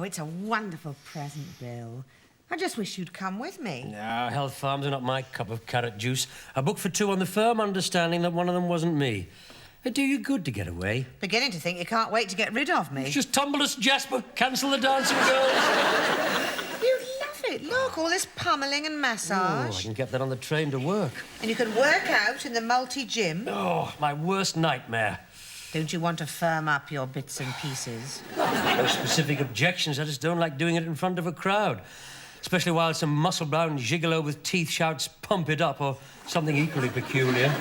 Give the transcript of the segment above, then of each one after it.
it's a wonderful present, Bill. I just wish you'd come with me. No, health farms are not my cup of carrot juice. I booked for 2 on the firm understanding that one of them wasn't me. It'd do you good to get away. Beginning to think you can't wait to get rid of me. Just tumble us, Jasper. Cancel the dancing girls. You'd love it. Look, all this pummelling and massage. Oh, I can get that on the train to work. And you can work out in the multi-gym. Oh, my worst nightmare. Don't you want to firm up your bits and pieces? No specific objections. I just don't like doing it in front of a crowd. Especially while some muscle-bound gigolo with teeth shouts, "Pump it up," or something equally peculiar.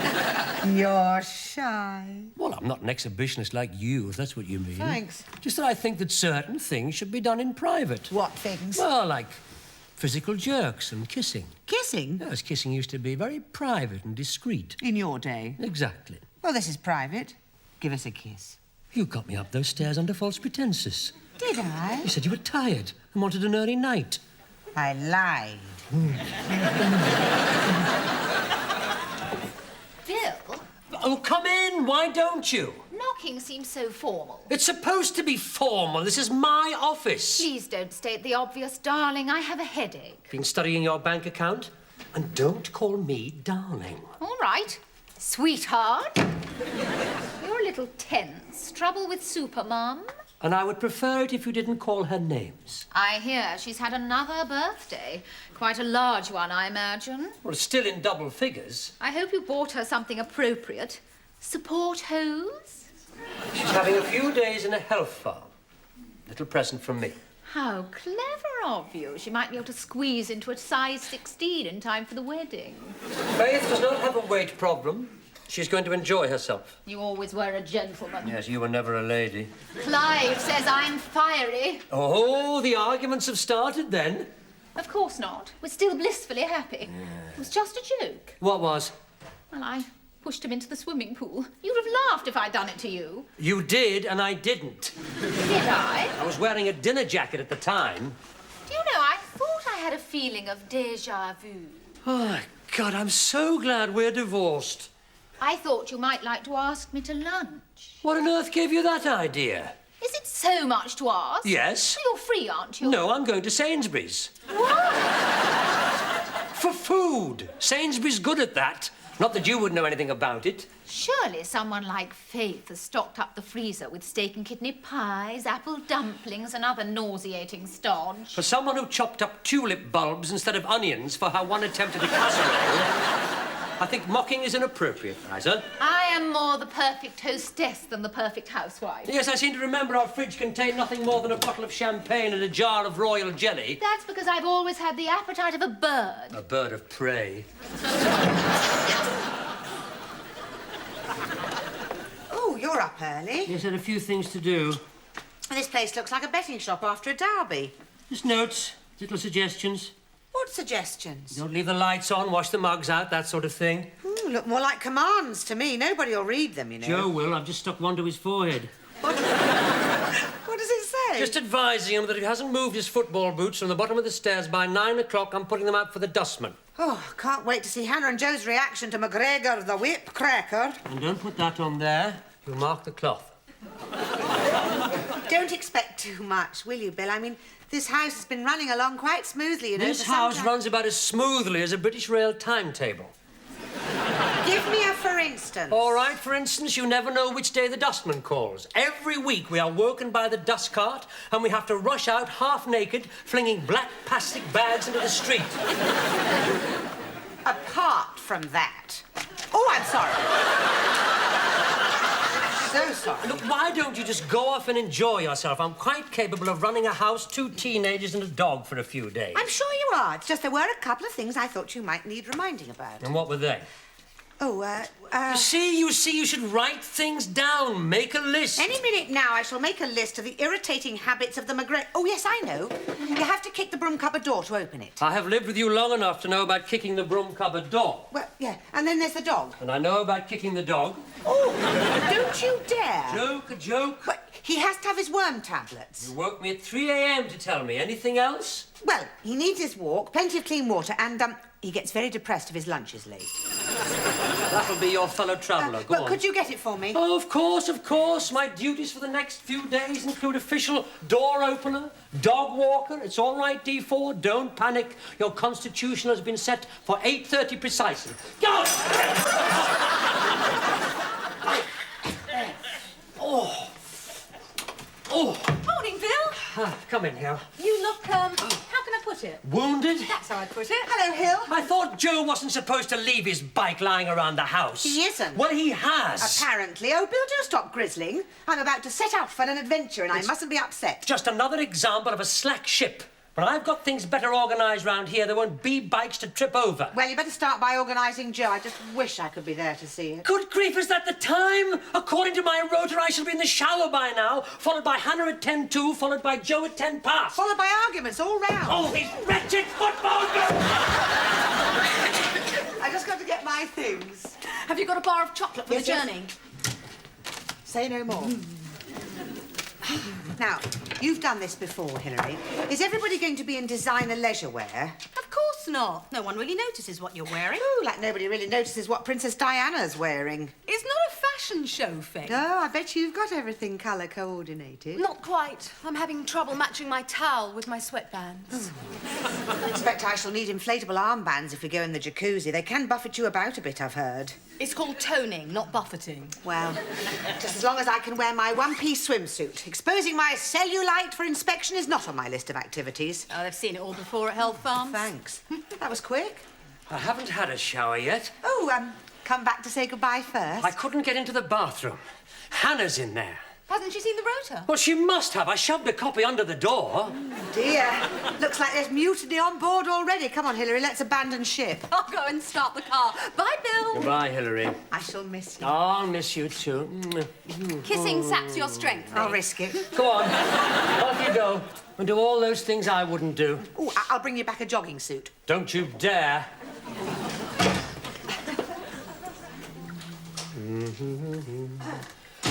You're shy. Well, I'm not an exhibitionist like you, if that's what you mean. Thanks. Just that I think that certain things should be done in private. What things? Well, like physical jerks and kissing. Kissing? Yes, kissing used to be very private and discreet. In your day? Exactly. Well, this is private. Give us a kiss. You got me up those stairs under false pretenses. Did I? You said you were tired and wanted an early night. I lied. Bill? Oh, come in. Why don't you? Knocking seems so formal. It's supposed to be formal. This is my office. Please don't state the obvious, darling. I have a headache. Been studying your bank account? And don't call me darling. All right. Sweetheart. You're a little tense. Trouble with Supermum? And I would prefer it if you didn't call her names. I hear she's had another birthday. Quite a large one, I imagine. Well, it's still in double figures. I hope you bought her something appropriate. Support hose? She's having a few days in a health farm. Little present from me. How clever of you. She might be able to squeeze into a size 16 in time for the wedding. Faith does not have a weight problem. She's going to enjoy herself. You always were a gentleman. Yes, you were never a lady. Clive says I'm fiery. Oh, the arguments have started then. Of course not. We're still blissfully happy. It was just a joke. What was? Well, I pushed him into the swimming pool. You'd have laughed if I'd done it to you. You did, and I didn't. Did I? I was wearing a dinner jacket at the time. Do you know, I thought I had a feeling of déjà vu. Oh, my God, I'm so glad we're divorced. I thought you might like to ask me to lunch. What on earth gave you that idea? Is it so much to ask? Yes. You're free, aren't you? No, I'm going to Sainsbury's. What? For food. Sainsbury's good at that. Not that you would know anything about it. Surely someone like Faith has stocked up the freezer with steak and kidney pies, apple dumplings and other nauseating stodge. For someone who chopped up tulip bulbs instead of onions for her one attempt at a casserole, I think mocking is inappropriate, Liza. I am more the perfect hostess than the perfect housewife. Yes, I seem to remember our fridge contained nothing more than a bottle of champagne and a jar of royal jelly. That's because I've always had the appetite of a bird. A bird of prey. Oh, you're up early. Yes, had a few things to do. This place looks like a betting shop after a derby. Just notes, little suggestions. What suggestions? Don't leave the lights on, wash the mugs out, that sort of thing. Ooh, look more like commands to me. Nobody will read them, you know. Joe will. I've just stuck one to his forehead. What does it say? Just advising him that if he hasn't moved his football boots from the bottom of the stairs by 9 o'clock, I'm putting them out for the dustman. Oh, can't wait to see Hannah and Joe's reaction to McGregor, the whip cracker. And don't put that on there. You'll mark the cloth. Don't expect too much, will you, Bill? I mean, this house has been running along quite smoothly, you know. This for some house time. runs about as smoothly as a British rail timetable. Give me a for instance. All right, for instance, you never know which day the dustman calls. Every week we are woken by the dust cart and we have to rush out half naked, flinging black plastic bags into the street. Apart from that. Oh, I'm sorry. So sorry. Look, why don't you just go off and enjoy yourself? I'm quite capable of running a house, 2 teenagers and a dog for a few days. I'm sure you are. It's just there were a couple of things I thought you might need reminding about. And what were they? Oh, You see, you should write things down. Make a list. Any minute now, I shall make a list of the irritating habits of the McGregor... Oh, yes, I know. You have to kick the broom cupboard door to open it. I have lived with you long enough to know about kicking the broom cupboard door. Well, yeah, and then there's the dog. And I know about kicking the dog. Oh, don't you dare. Joke, a joke. But he has to have his worm tablets. You woke me at 3 a.m. to tell me. Anything else? Well, he needs his walk, plenty of clean water, and, he gets very depressed if his lunch is late. That'll be your fellow traveller. Go on. Could you get it for me? Oh, of course, of course. My duties for the next few days include official door opener, dog walker. It's all right, D4. Don't panic. Your constitution has been set for 8:30 precisely. Go! Morning, Bill. Come in here. You look, how can I put it? Wounded? That's how I'd put it. Hello, Hill. I thought Joe wasn't supposed to leave his bike lying around the house. He isn't. Well, he has. Apparently. Oh, Bill, do stop grizzling. I'm about to set out for an adventure and I mustn't be upset. Just another example of a slack ship. When I've got things better organised round here, there won't be bikes to trip over. Well, you better start by organising Joe. I just wish I could be there to see it. Good grief, is that the time? According to my rotor, I shall be in the shower by now, followed by Hannah at 10:02, followed by Joe at 10 past. Followed by arguments all round. Oh, these wretched football girls! I just got to get my things. Have you got a bar of chocolate for Yes, the yes. journey? Say no more. Now, you've done this before, Hilary. Is everybody going to be in designer leisure wear? Of course not. No one really notices what you're wearing. Oh, like nobody really notices what Princess Diana's wearing. It's not a fashion show thing. Oh, I bet you've got everything colour coordinated. Not quite. I'm having trouble matching my towel with my sweatbands. I expect I shall need inflatable armbands if we go in the jacuzzi. They can buffet you about a bit, I've heard. It's called toning, not buffeting. Well, just as long as I can wear my one-piece swimsuit. Exposing my cellulite for inspection is not on my list of activities. Oh, they've seen it all before at Health Farms. Thanks. That was quick. I haven't had a shower yet. Oh, come back to say goodbye first. I couldn't get into the bathroom. Hannah's in there. Hasn't she seen the rotor? Well, she must have. I shoved a copy under the door. Dear, looks like there's mutiny on board already. Come on, Hilary, let's abandon ship. I'll go and start the car. Bye, Bill. Goodbye, Hilary. I shall miss you. Oh, I'll miss you too. Kissing saps your strength. I'll risk it. Go on. Off you go. And do all those things I wouldn't do. Oh, I'll bring you back a jogging suit. Don't you dare.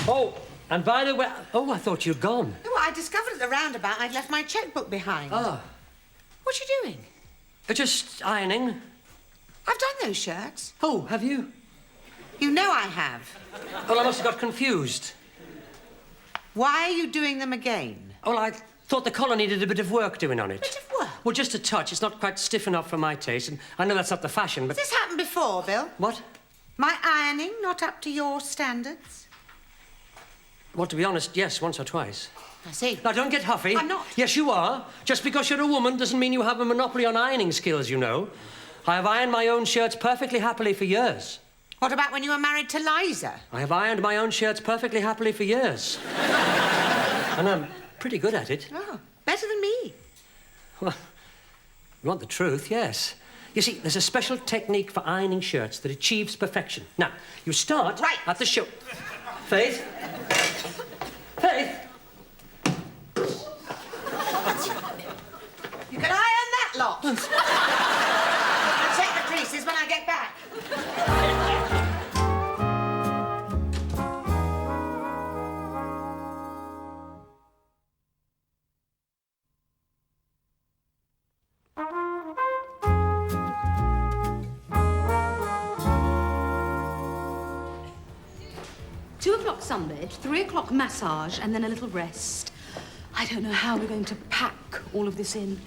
Oh, and by the way... Oh, I thought you'd gone. Oh, I discovered at the roundabout I'd left my chequebook behind. Oh. What you doing? Just ironing. I've done those shirts. Oh, have you? You know I have. Well, I must have got confused. Why are you doing them again? Well, I thought the collar needed a bit of work doing on it. Bit of work? Well, just a touch. It's not quite stiff enough for my taste, and I know that's not the fashion, but... Has this happened before, Bill? What? My ironing not up to your standards? Well, to be honest, yes, once or twice. I see. Now, don't get huffy. I'm not. Yes, you are. Just because you're a woman doesn't mean you have a monopoly on ironing skills, you know. I have ironed my own shirts perfectly happily for years. What about when you were married to Liza? I have ironed my own shirts perfectly happily for years. And I'm pretty good at it. Oh, better than me. Well, you want the truth, yes. You see, there's a special technique for ironing shirts that achieves perfection. Now, you start Right. at the shoe. Faith? Faith? You can iron that lot. I'll check the creases when I get back. Sunbed, 3 o'clock massage, and then a little rest. I don't know how we're going to pack all of this in.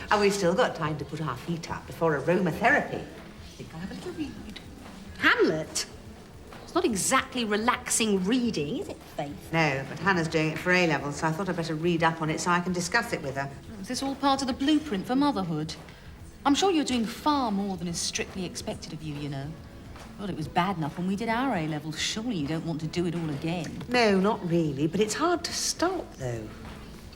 And we've still got time to put our feet up before aromatherapy. I think I'll have a little read. Hamlet? It's not exactly relaxing reading, is it, Faith? No, but Hannah's doing it for A-level, so I thought I'd better read up on it so I can discuss it with her. Is this all part of the blueprint for motherhood? I'm sure you're doing far more than is strictly expected of you, you know. Well, it was bad enough when we did our A-levels. Surely you don't want to do it all again. No, not really, but it's hard to stop, though.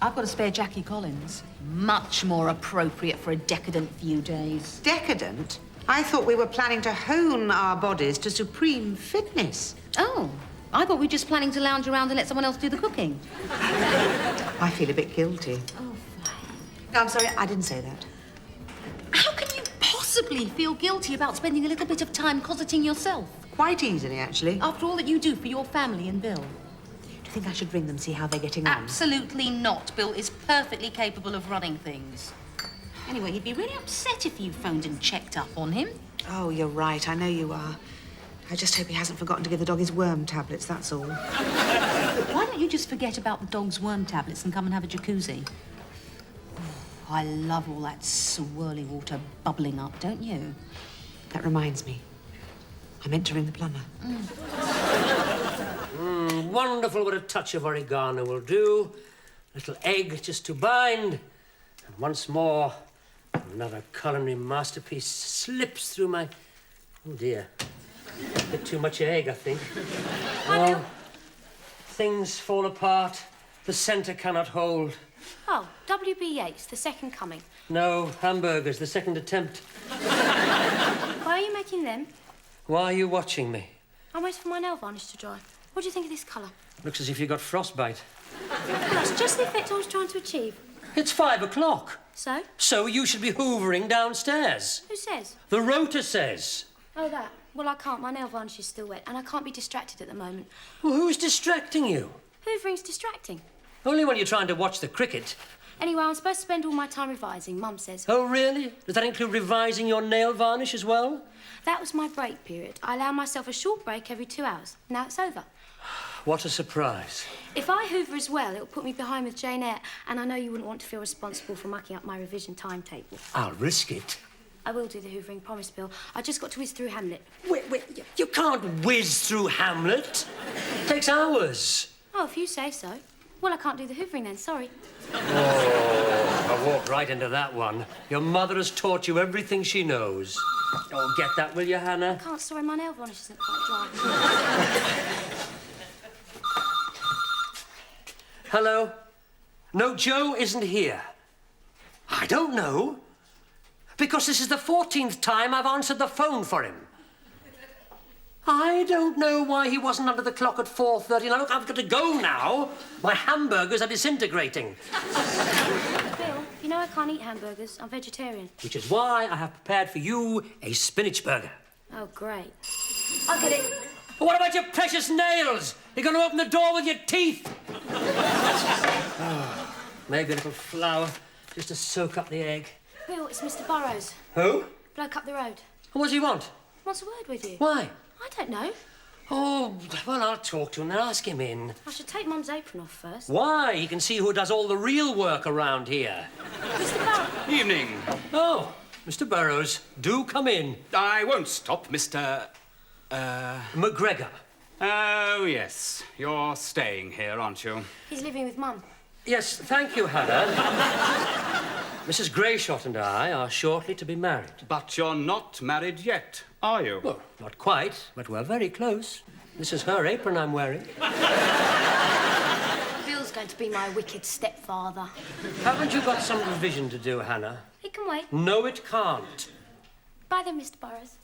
I've got a spare Jackie Collins. Much more appropriate for a decadent few days. Decadent? I thought we were planning to hone our bodies to supreme fitness. Oh, I thought we were just planning to lounge around and let someone else do the cooking. I feel a bit guilty. Oh, fine. No, I'm sorry, I didn't say that. How can you possibly feel guilty about spending a little bit of time cosseting yourself? Quite easily, actually. After all that you do for your family and Bill. To think I should ring them, see how they're getting on? Absolutely not. Bill is perfectly capable of running things. Anyway, he'd be really upset if you phoned and checked up on him. Oh, you're right. I know you are. I just hope he hasn't forgotten to give the dog his worm tablets, that's all. Why don't you just forget about the dog's worm tablets and come and have a jacuzzi? I love all that swirly water bubbling up, don't you? That reminds me. I meant to ring the plumber. Wonderful what a touch of oregano will do. Little egg just to bind. And once more, another culinary masterpiece slips through my... Oh, dear. A bit too much egg, I think. Well, things fall apart. The centre cannot hold. Oh, W.B. Yeats, The Second Coming. No, hamburgers, the second attempt. Why are you making them? Why are you watching me? I'm waiting for my nail varnish to dry. What do you think of this colour? Looks as if you got frostbite. That's just the effect I was trying to achieve. It's 5 o'clock. So? So you should be hoovering downstairs. Who says? The rota says. Oh, that. Well, I can't. My nail varnish is still wet, and I can't be distracted at the moment. Well, who's distracting you? Hoovering's distracting. Only when you're trying to watch the cricket. Anyway, I'm supposed to spend all my time revising, Mum says. Oh, really? Does that include revising your nail varnish as well? That was my break period. I allow myself a short break every 2 hours. Now it's over. What a surprise. If I hoover as well, it'll put me behind with Jane Eyre, and I know you wouldn't want to feel responsible for mucking up my revision timetable. I'll risk it. I will do the hoovering, promise, Bill. I just got to whiz through Hamlet. Wait, you can't whiz through Hamlet. It takes hours. Oh, if you say so. Well, I can't do the hoovering then, sorry. Oh, I walked right into that one. Your mother has taught you everything she knows. Oh, get that, will you, Hannah? I can't, sorry, my nail varnish isn't quite dry. Hello? No, Joe isn't here. I don't know. Because this is the 14th time I've answered the phone for him. I don't know why he wasn't under the clock at 4:30. Now, look, I've got to go now. My hamburgers are disintegrating. Bill, you know I can't eat hamburgers. I'm vegetarian. Which is why I have prepared for you a spinach burger. Oh, great. I'll get it. But what about your precious nails? You're going to open the door with your teeth. Oh, maybe a little flour just to soak up the egg. Bill, it's Mr. Burrows. Who? Bloke up the road. What does he want? Wants a word with you. Why? I don't know. Oh, well, I'll talk to him then. Ask him in. I should take Mum's apron off first. Why? He can see who does all the real work around here. Mr. Burrows. Evening. Oh, Mr. Burrows, do come in. I won't stop, Mr. McGregor. Oh, yes. You're staying here, aren't you? He's living with Mum. Yes, thank you, Hannah. Mrs. Greyshot and I are shortly to be married. But you're not married yet, are you? Well, not quite, but we're very close. This is her apron I'm wearing. Bill's going to be my wicked stepfather. Haven't you got some revision to do, Hannah? He can wait. No, it can't. Bye then, Mr. Burrows.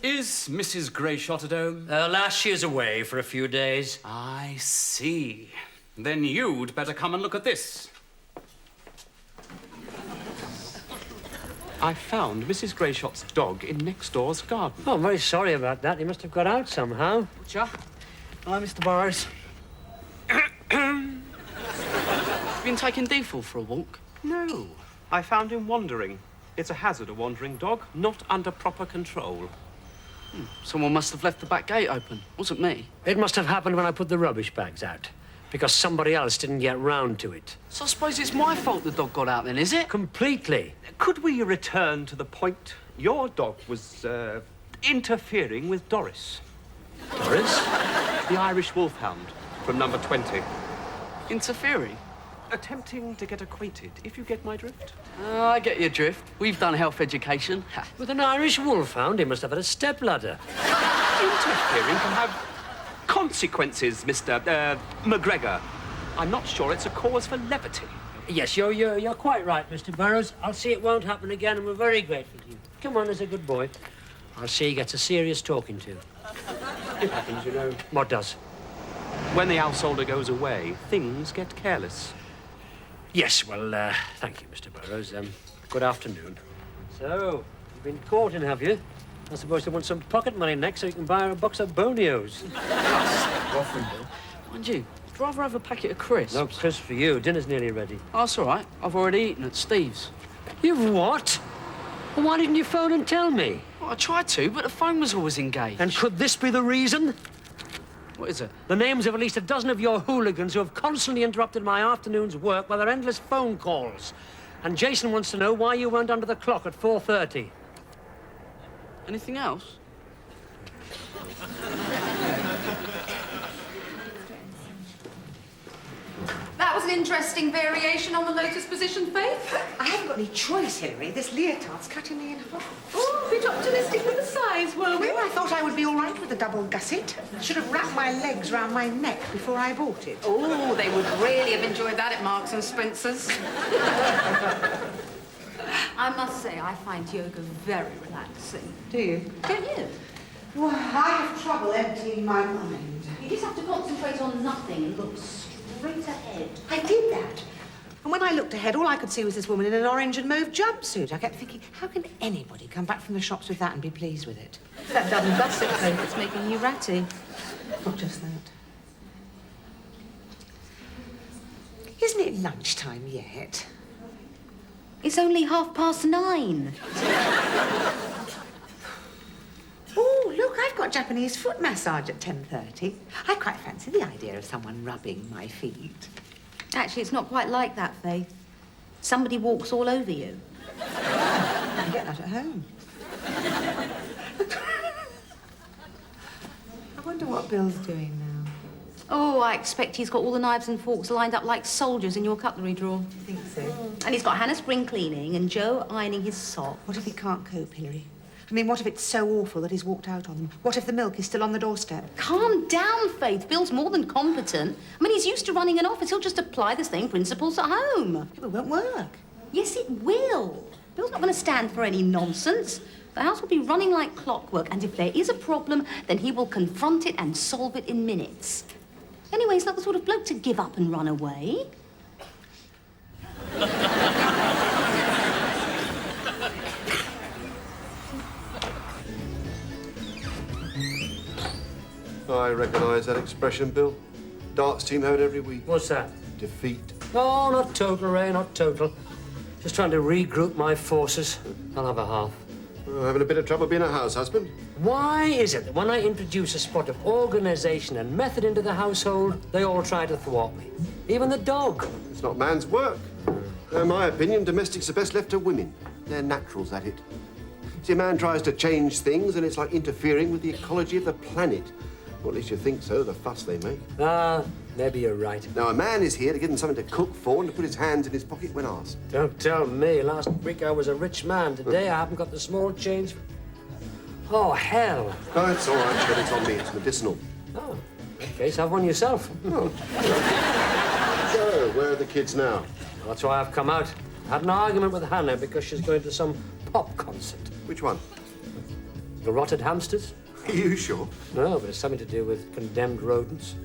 Is Mrs. Greyshot at home? Last she is away for a few days. I see. Then you'd better come and look at this. I found Mrs. Greyshot's dog in next door's garden. Oh, I'm very sorry about that. He must have got out somehow. Butcher. Hello, Mr. Burrows. Been taking Deeful for a walk? No. I found him wandering. It's a hazard, a wandering dog, not under proper control. Someone must have left the back gate open. Wasn't me. It must have happened when I put the rubbish bags out, because somebody else didn't get round to it. So I suppose it's my fault the dog got out then, is it? Completely. Could we return to the point? Your dog was, interfering with Doris. Doris? The Irish wolfhound from number 20. Interfering? Attempting to get acquainted, if you get my drift. Oh, I get your drift. We've done health education. Ha. With an Irish wolfhound, he must have had a stepladder. Interfering can have consequences, Mr. McGregor. I'm not sure it's a cause for levity. Yes, you're quite right, Mr. Burrows. I'll see it won't happen again, and we're very grateful to you. Come on, there's a good boy. I'll see he gets a serious talking to. It happens, you know. What does? When the householder goes away, things get careless. Yes, well, thank you, Mr. Burrows. Good afternoon. So, you've been courting, have you? I suppose they want some pocket money next so you can buy her a box of bonios. Mind you, I'd rather have a packet of crisps. No crisps for you. Dinner's nearly ready. Oh, that's all right. I've already eaten at Steve's. You've what? Well, why didn't you phone and tell me? Well, I tried to, but the phone was always engaged. And could this be the reason? What is it? The names of at least a dozen of your hooligans who have constantly interrupted my afternoon's work by their endless phone calls. And Jason wants to know why you weren't under the clock at 4:30. Anything else? That was an interesting variation on the lotus position, Faith. I haven't got any choice, Hilary. This leotard's cutting me in half. Oh, a bit optimistic with the size, were we? Well, I thought I would be all right with a double gusset. Should have wrapped my legs round my neck before I bought it. Oh, they would really have enjoyed that at Marks and Spencer's. I must say, I find yoga very relaxing. Do you? Don't you? Well, I have trouble emptying my mind. You just have to concentrate on nothing and look straight ahead. I did that. And when I looked ahead, all I could see was this woman in an orange and mauve jumpsuit. I kept thinking, how can anybody come back from the shops with that and be pleased with it? That double gusset thing that's making you ratty. Not just that. Isn't it lunchtime yet? It's only 9:30. Oh, look, I've got Japanese foot massage at 10:30. I quite fancy the idea of someone rubbing my feet. Actually, it's not quite like that, Faith. Somebody walks all over you. I can get that at home. I wonder what Bill's doing now. Oh, I expect he's got all the knives and forks lined up like soldiers in your cutlery drawer. I think so. And he's got Hannah spring cleaning and Joe ironing his sock. What if he can't cope, Hilary? I mean, what if it's so awful that he's walked out on them? What if the milk is still on the doorstep? Calm down, Faith. Bill's more than competent. I mean, he's used to running an office. He'll just apply the same principles at home. It won't work. Yes, it will. Bill's not going to stand for any nonsense. The house will be running like clockwork, and if there is a problem, then he will confront it and solve it in minutes. Anyway, he's not the sort of bloke to give up and run away. I recognise that expression, Bill. Darts team have it every week. What's that? Defeat. Oh, not total, Ray, not total. Just trying to regroup my forces. I'll have a half. Oh, having a bit of trouble being a house husband? Why is it that when I introduce a spot of organisation and method into the household, they all try to thwart me? Even the dog. It's not man's work. In my opinion, domestics are best left to women. They're naturals at it. See, a man tries to change things and it's like interfering with the ecology of the planet. Or at least you think so, the fuss they make. Ah, maybe you're right. Now, a man is here to give them something to cook for and to put his hands in his pocket when asked. Don't tell me. Last week I was a rich man. Today I haven't got the small change. Oh, hell. No, it's all right, Shed. It's on me. It's medicinal. Oh, in that case, have one yourself. So, where are the kids now? That's why I've come out. I had an argument with Hannah because she's going to some pop concert. Which one? The Rotted Hamsters? Are you sure? No, but it's something to do with condemned rodents.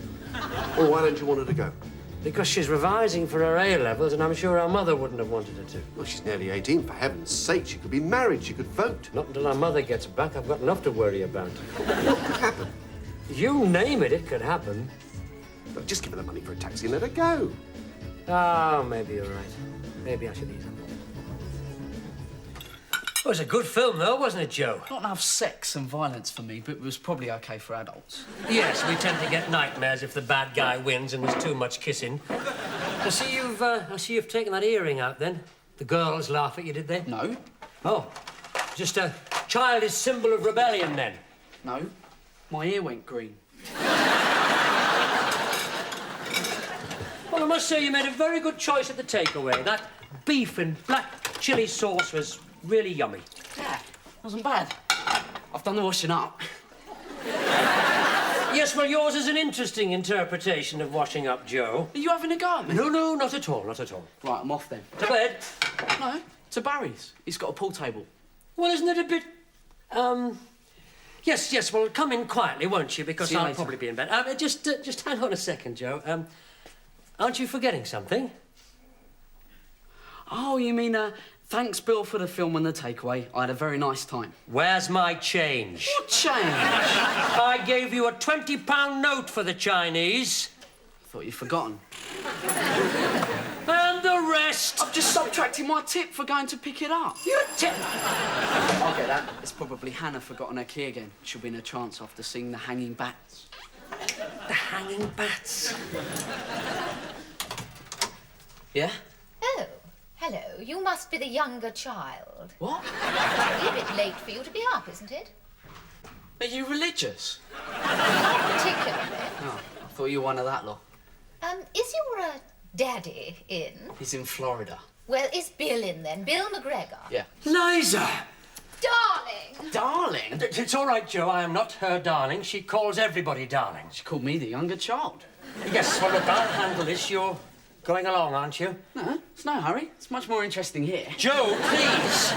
Well, why don't you want her to go? Because she's revising for her A-levels, and I'm sure her mother wouldn't have wanted her to. Well, she's nearly 18. For heaven's sake, she could be married. She could vote. Not until her mother gets back. I've got enough to worry about. What could happen? You name it, it could happen. Look, just give her the money for a taxi and let her go. Oh, maybe you're right. Maybe I should ease up. It was a good film, though, wasn't it, Joe? Not enough sex and violence for me, but it was probably okay for adults. Yes, we tend to get nightmares if the bad guy wins and there's too much kissing. I see you've taken that earring out, then. The girls laugh at you, did they? No. Oh, just a childish symbol of rebellion, then? No. My ear went green. Well, I must say you made a very good choice at the takeaway. That beef in black chili sauce was really yummy. Yeah, wasn't bad. I've done the washing up. Yes, well, yours is an interesting interpretation of washing up, Joe. Are you having a go at me? No, not at all, not at all. Right, I'm off then. To bed? No, to Barry's. He's got a pool table. Well, isn't it a bit... Yes, well, come in quietly, won't you? Because See you I'll later. probably be in bed. Just hang on a second, Joe. Aren't you forgetting something? Oh, you mean, thanks, Bill, for the film and the takeaway. I had a very nice time. Where's my change? What change? I gave you a £20 note for the Chinese. Thought you'd forgotten. And the rest. I've just subtracted my tip for going to pick it up. You tip. I'll get that. It's probably Hannah forgotten her key again. She'll be in a trance after seeing the hanging bats. The hanging bats. Yeah? Oh, hello. You must be the younger child. What? It's a bit late for you to be up, isn't it? Are you religious? Not particularly. Oh, I thought you were one of that lot. Is your daddy in? He's in Florida. Well, is Bill in then? Bill McGregor? Yeah. Liza! Darling! Darling? It's all right, Joe. I am not her darling. She calls everybody darling. She called me the younger child. Yes, well, look, I'll handle this. You're going along, aren't you? No, it's no hurry. It's much more interesting here. Joe, please!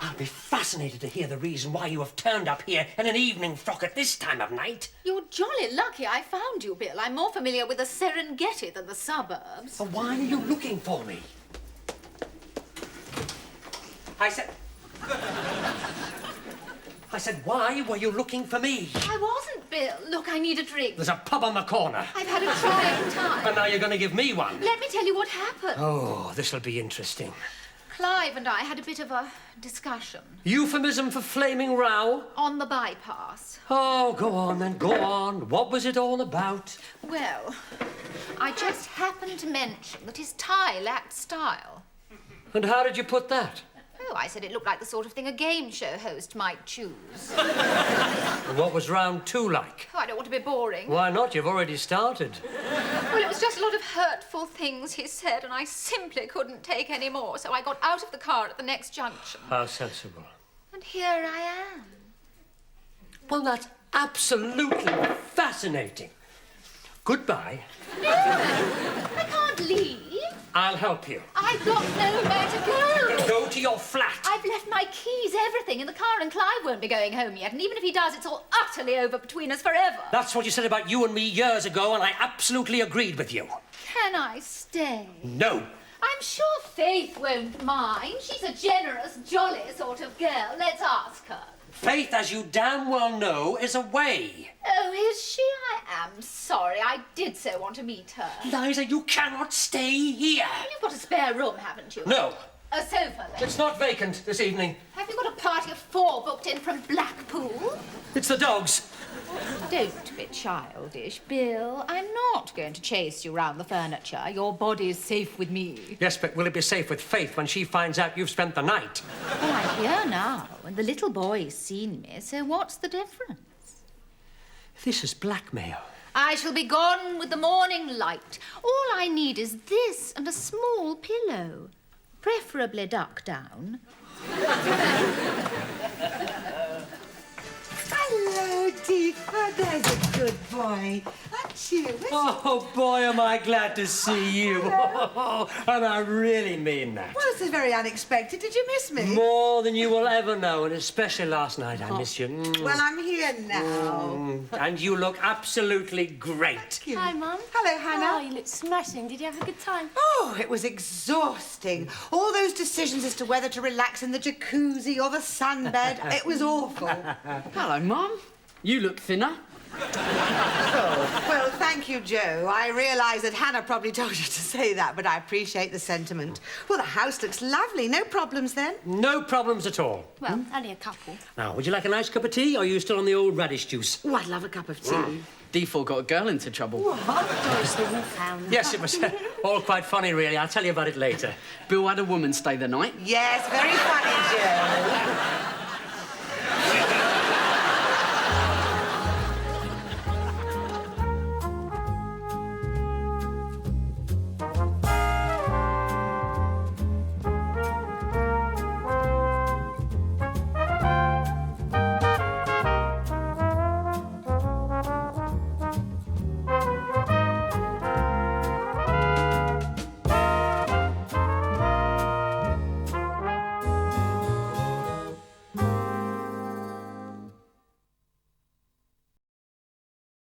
I'll be fascinated to hear the reason why you have turned up here in an evening frock at this time of night. You're jolly lucky I found you, Bill. I'm more familiar with the Serengeti than the suburbs. Well, why are you looking for me? I said, why were you looking for me? I wasn't, Bill. Look, I need a drink. There's a pub on the corner. I've had a trying time. And now you're going to give me one. Let me tell you what happened. Oh, this'll be interesting. Clive and I had a bit of a discussion. Euphemism for flaming row? On the bypass. Oh, go on then, go on. What was it all about? Well, I just happened to mention that his tie lacked style. And how did you put that? Oh, I said it looked like the sort of thing a game show host might choose. And what was round 2 like? Oh, I don't want to be boring. Why not? You've already started. Well, it was just a lot of hurtful things he said, and I simply couldn't take any more, so I got out of the car at the next junction. How sensible. And here I am. Well, that's absolutely fascinating. Goodbye. No, I can't leave. I'll help you. I've got nowhere to go. Go to your flat. I've left my keys, everything in the car, and Clive won't be going home yet. And even if he does, it's all utterly over between us forever. That's what you said about you and me years ago, and I absolutely agreed with you. Can I stay? No. I'm sure Faith won't mind. She's a generous, jolly sort of girl. Let's ask her. Faith, as you damn well know, is away. Oh, is she? I am sorry. I did so want to meet her. Liza, you cannot stay here. You've got a spare room, haven't you? No. A sofa, then. It's not vacant this evening. Have you got a party of 4 booked in from Blackpool? It's the dogs. Don't be childish, Bill. I'm not going to chase you round the furniture. Your body's safe with me. Yes, but will it be safe with Faith when she finds out you've spent the night? Well, I'm here now, and the little boy's seen me, so what's the difference? This is blackmail. I shall be gone with the morning light. All I need is this and a small pillow, preferably duck down. Hello, Deepa. There's a good boy. Aren't you? Oh, boy, am I glad to see you. And I really mean that. Well, this is very unexpected. Did you miss me? More than you will ever know, and especially last night, I miss you. Well, I'm here now. And you look absolutely great. Hi, Mum. Hello, Hannah. Oh, you look smashing. Did you have a good time? Oh, it was exhausting. All those decisions as to whether to relax in the jacuzzi or the sunbed. It was awful. Hello, Mum. You look thinner. Well, thank you, Joe. I realise that Hannah probably told you to say that, but I appreciate the sentiment. Well, the house looks lovely. No problems, then? No problems at all. Well, only a couple. Now, would you like a nice cup of tea, or are you still on the old radish juice? Oh, I'd love a cup of tea. D4 got a girl into trouble. Doris the wolfhound. Yes, it was all quite funny, really. I'll tell you about it later. Bill had a woman stay the night. Yes, very funny, Joe.